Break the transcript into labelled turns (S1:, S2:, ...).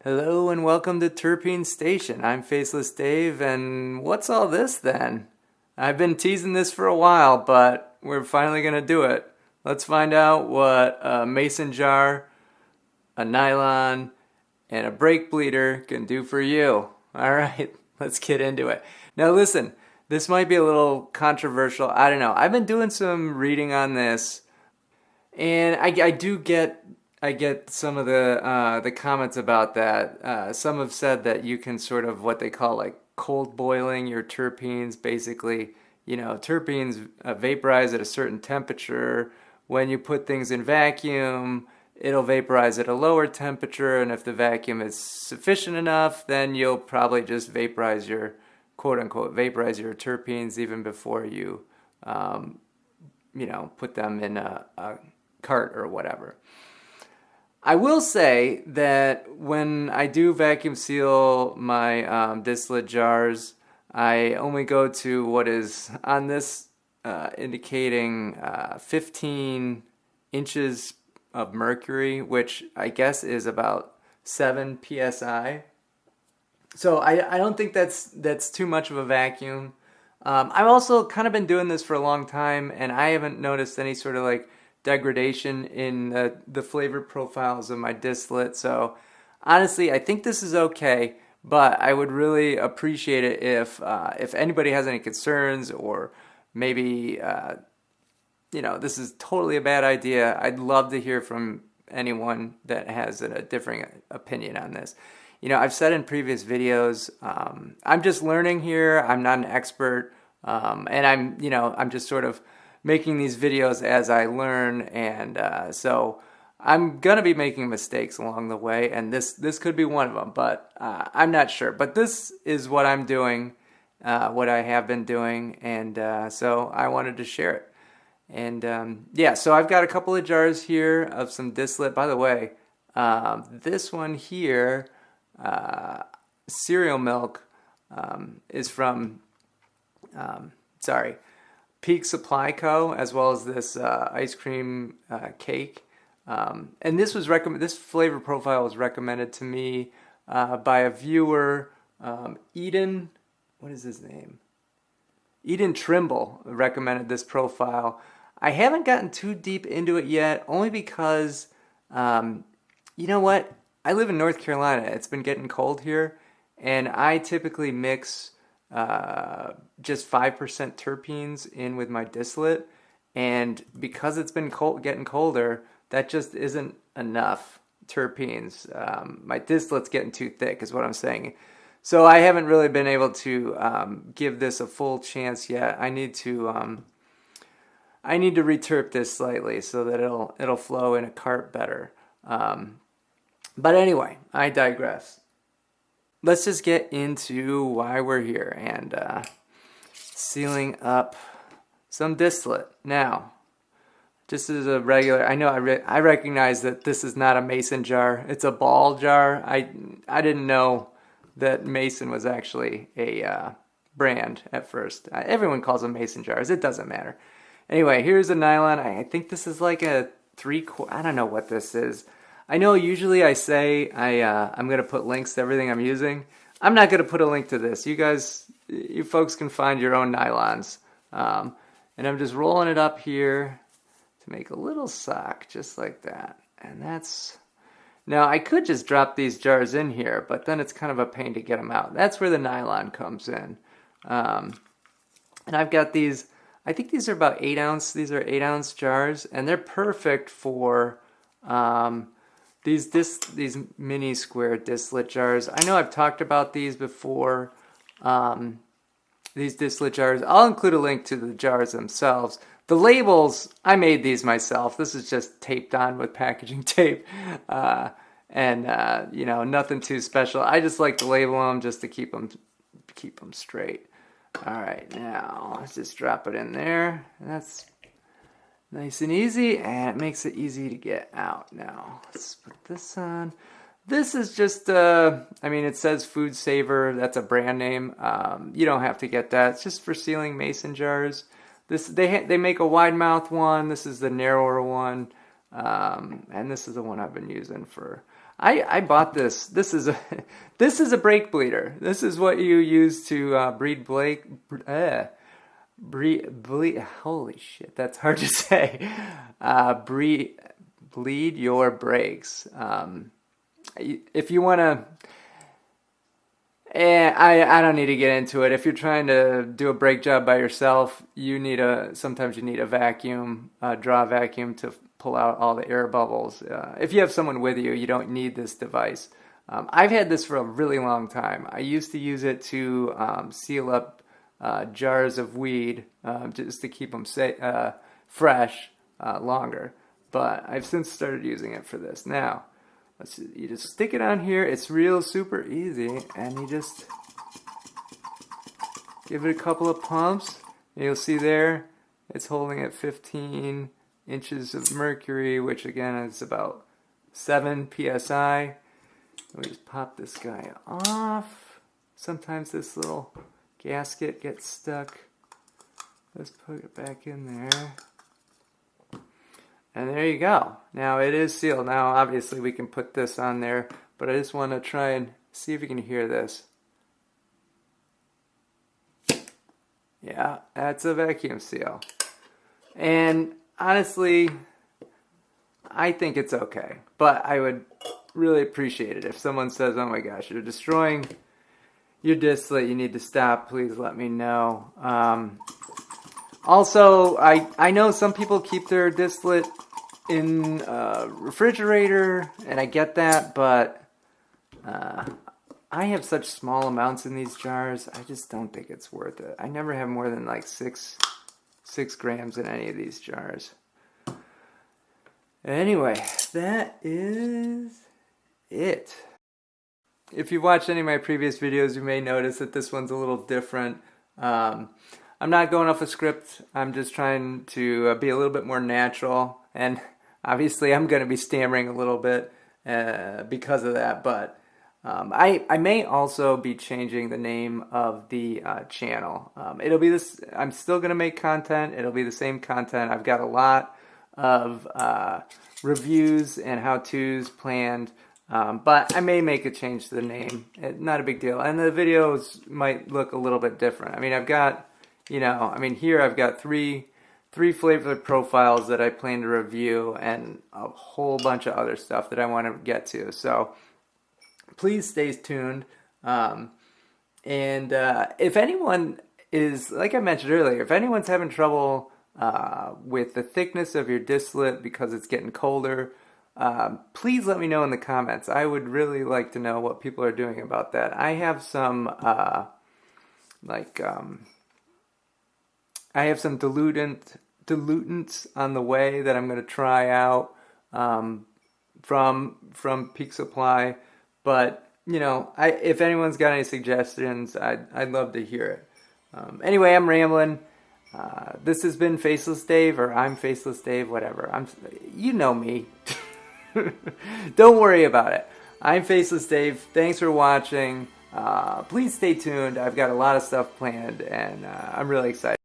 S1: Hello and welcome to Terpene Station. I'm Faceless Dave, and what's all this then? I've been teasing this for a while, but we're finally gonna do it. Let's find out what a mason jar, a nylon, and a brake bleeder can do for you. Alright, let's get into it. Now listen, this might be a little controversial. I don't know. I've been doing some reading on this, and I get some of the comments about that. Some have said that you can sort of what they call like cold boiling your terpenes. Basically, terpenes vaporize at a certain temperature. When you put things in vacuum, it'll vaporize at a lower temperature, and if the vacuum is sufficient enough, then you'll probably just vaporize your quote unquote vaporize your terpenes even before you put them in a cart or whatever. I will say that when I do vacuum seal my distillate jars, I only go to what is on this indicating 15 inches of mercury, which I guess is about 7 psi. So I don't think that's too much of a vacuum. I've also kind of been doing this for a long time, and I haven't noticed any sort of like degradation in the flavor profiles of my distillate. So honestly, I think this is okay, but I would really appreciate it if anybody has any concerns, or maybe this is totally a bad idea. I'd love to hear from anyone that has a differing opinion on this. I've said in previous videos, I'm just learning here. I'm not an expert, and I'm just sort of making these videos as I learn, and so I'm gonna be making mistakes along the way, and this could be one of them, but I'm not sure. But this is what I'm doing, what I have been doing, and so I wanted to share it. And so I've got a couple of jars here of some distillate. By the way, this one here, cereal milk, is from Peak Supply Co., as well as this ice cream cake. And this flavor profile was recommended to me by a viewer, Eden. What is his name? Eden Trimble recommended this profile. I haven't gotten too deep into it yet, only because, you know what? I live in North Carolina. It's been getting cold here, and I typically mix just 5% terpenes in with my distillate, and because it's been getting colder, that just isn't enough terpenes. My distillate's getting too thick is what I'm saying. So I haven't really been able to give this a full chance yet. I need to reterp this slightly so that it'll flow in a cart better. But anyway, I digress. Let's just get into why we're here and sealing up some distillate. Now, just as a regular, I know I recognize that this is not a mason jar. It's a ball jar. I didn't know that mason was actually a brand at first. Everyone calls them mason jars. It doesn't matter. Anyway, here's a nylon. I think this is like a 3/4. I don't know what this is. I know usually I say I'm going to put links to everything I'm using. I'm not going to put a link to this. You folks can find your own nylons. And I'm just rolling it up here to make a little sock just like that. And now I could just drop these jars in here, but then it's kind of a pain to get them out. That's where the nylon comes in. And I've got these, I think these are about 8 ounce. These are 8 ounce jars, and they're perfect for these mini square distillate jars. I know I've talked about these before. These distillate jars. I'll include a link to the jars themselves. The labels, I made these myself. This is just taped on with packaging tape. Nothing too special. I just like to label them just to keep them straight. All right, now let's just drop it in there. That's nice and easy, and it makes it easy to get out. Now, let's put this on. This is just, it says Food Saver. That's a brand name. You don't have to get that. It's just for sealing mason jars. They make a wide mouth one. This is the narrower one. And this is the one I've been using for, I bought this. This is a this is a brake bleeder. This is what you use to bleed. Holy shit, that's hard to say. Bleed your brakes. If you want to. I don't need to get into it. If you're trying to do a brake job by yourself, sometimes you need a vacuum, draw vacuum to pull out all the air bubbles. If you have someone with you, you don't need this device. I've had this for a really long time. I used to use it to seal up jars of weed just to keep them fresh longer. But I've since started using it for this. Now, you just stick it on here. It's real super easy, and you just give it a couple of pumps. And you'll see there, it's holding at 15 inches of mercury, which again is about 7 psi. We just pop this guy off. Sometimes this little gasket gets stuck. Let's put it back in there. And there you go. Now it is sealed. Now obviously we can put this on there, but I just want to try and see if you can hear this. Yeah, that's a vacuum seal. And honestly, I think it's okay. But I would really appreciate it if someone says, oh my gosh, you're destroying your distillate, you need to stop, please let me know. Also, I know some people keep their distillate in a refrigerator, and I get that, but I have such small amounts in these jars, I just don't think it's worth it. I never have more than like 6 grams in any of these jars. Anyway, that is it. If you've watched any of my previous videos, you may notice that this one's a little different. I'm not going off a script. I'm just trying to be a little bit more natural. And obviously I'm going to be stammering a little bit because of that. But I may also be changing the name of the channel. It'll be this. I'm still going to make content. It'll be the same content. I've got a lot of reviews and how-tos planned. But I may make a change to the name. Not a big deal. And the videos might look a little bit different. I mean, I've got... here I've got three flavor profiles that I plan to review and a whole bunch of other stuff that I want to get to. So please stay tuned. And if anyone is, like I mentioned earlier, if anyone's having trouble with the thickness of your distillate because it's getting colder, please let me know in the comments. I would really like to know what people are doing about that. I have some I have some dilutants on the way that I'm going to try out from Peak Supply. But if anyone's got any suggestions, I'd love to hear it. Anyway, I'm rambling. This has been Faceless Dave, or I'm Faceless Dave, whatever. You know me. Don't worry about it. I'm Faceless Dave. Thanks for watching. Please stay tuned. I've got a lot of stuff planned, and I'm really excited.